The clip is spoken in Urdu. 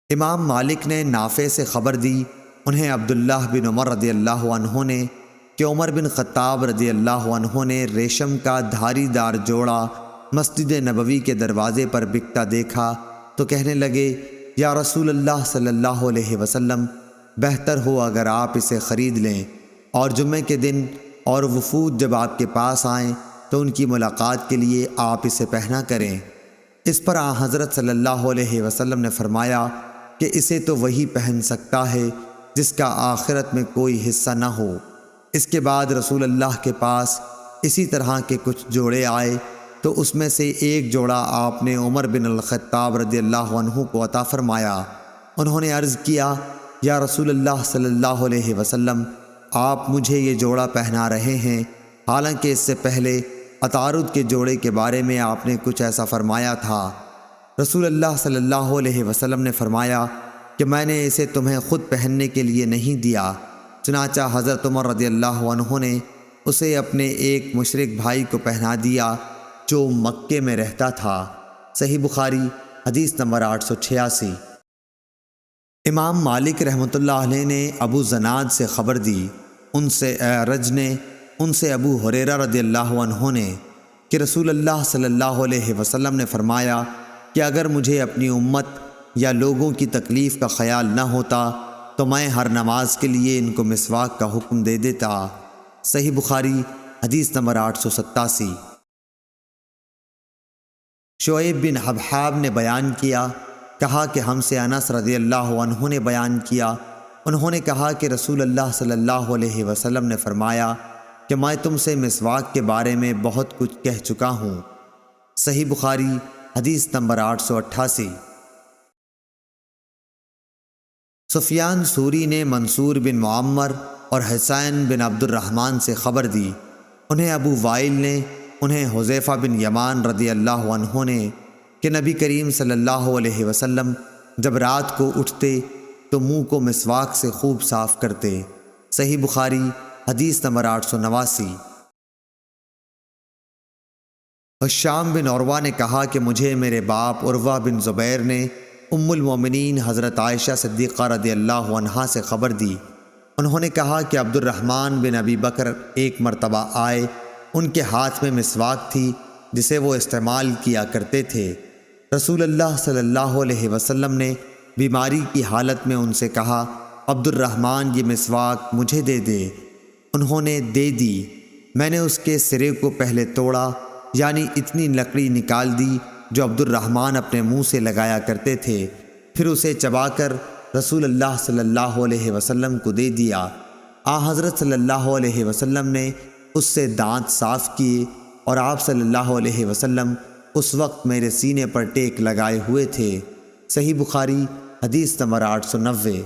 امام مالک نے نافع سے خبر دی، انہیں عبداللہ بن عمر رضی اللہ عنہ نے کہ عمر بن خطاب رضی اللہ عنہ نے ریشم کا دھاری دار جوڑا مسجد نبوی کے دروازے پر بکتا دیکھا تو کہنے لگے، یا رسول اللہ صلی اللہ علیہ وسلم، بہتر ہو اگر آپ اسے خرید لیں، اور جمعے کے دن اور وفود جب آپ کے پاس آئیں تو ان کی ملاقات کے لیے آپ اسے پہنا کریں۔ اس پر حضرت صلی اللہ علیہ وسلم نے فرمایا کہ اسے تو وہی پہن سکتا ہے جس کا آخرت میں کوئی حصہ نہ ہو۔ اس کے بعد رسول اللہ کے پاس اسی طرح کے کچھ جوڑے آئے تو اس میں سے ایک جوڑا آپ نے عمر بن الخطاب رضی اللہ عنہ کو عطا فرمایا۔ انہوں نے عرض کیا، یا رسول اللہ صلی اللہ علیہ وسلم، آپ مجھے یہ جوڑا پہنا رہے ہیں، حالانکہ اس سے پہلے عطارد کے جوڑے کے بارے میں آپ نے کچھ ایسا فرمایا تھا۔ رسول اللہ صلی اللہ علیہ وسلم نے فرمایا کہ میں نے اسے تمہیں خود پہننے کے لیے نہیں دیا، چنانچہ حضرت عمر رضی اللہ عنہ نے اسے اپنے ایک مشرک بھائی کو پہنا دیا جو مکے میں رہتا تھا۔ صحیح بخاری حدیث نمبر 886۔ امام مالک رحمۃ اللہ علیہ نے ابو زناد سے خبر دی، ان سے اعرج نے، ان سے ابو ہریرہ رضی اللہ عنہ نے کہ رسول اللہ صلی اللہ علیہ وسلم نے فرمایا کہ اگر مجھے اپنی امت یا لوگوں کی تکلیف کا خیال نہ ہوتا تو میں ہر نماز کے لیے ان کو مسواک کا حکم دے دیتا۔ صحیح بخاری حدیث نمبر 887۔ شعیب بن حبحاب نے بیان کیا، کہا کہ ہم سے انس رضی اللہ عنہ نے بیان کیا، انہوں نے کہا کہ رسول اللہ صلی اللہ علیہ وسلم نے فرمایا کہ میں تم سے مسواک کے بارے میں بہت کچھ کہہ چکا ہوں۔ صحیح بخاری حدیث نمبر 888۔ سفیان ثوری نے منصور بن معمر اور حسین بن عبد الرحمن سے خبر دی، انہیں ابو وائل نے، انہیں حذیفہ بن یمان رضی اللہ عنہ نے کہ نبی کریم صلی اللہ علیہ وسلم جب رات کو اٹھتے تو منہ کو مسواک سے خوب صاف کرتے۔ صحیح بخاری حدیث نمبر 889۔ ہشام بن عروہ نے کہا کہ مجھے میرے باپ عروہ بن زبیر نے ام المومنین حضرت عائشہ صدیقہ رضی اللہ عنہا سے خبر دی، انہوں نے کہا کہ عبد الرحمن بن ابی بکر ایک مرتبہ آئے، ان کے ہاتھ میں مسواک تھی جسے وہ استعمال کیا کرتے تھے۔ رسول اللہ صلی اللہ علیہ وسلم نے بیماری کی حالت میں ان سے کہا، عبد الرحمن یہ مسواک مجھے دے دے۔ انہوں نے دے دی، میں نے اس کے سرے کو پہلے توڑا، یعنی اتنی لکڑی نکال دی جو عبد الرحمن اپنے منہ سے لگایا کرتے تھے، پھر اسے چبا کر رسول اللہ صلی اللہ علیہ وسلم کو دے دیا۔ حضرت صلی اللہ علیہ وسلم نے اس سے دانت صاف کیے اور آپ صلی اللہ علیہ وسلم اس وقت میرے سینے پر ٹیک لگائے ہوئے تھے۔ صحیح بخاری حدیث نمبر 890۔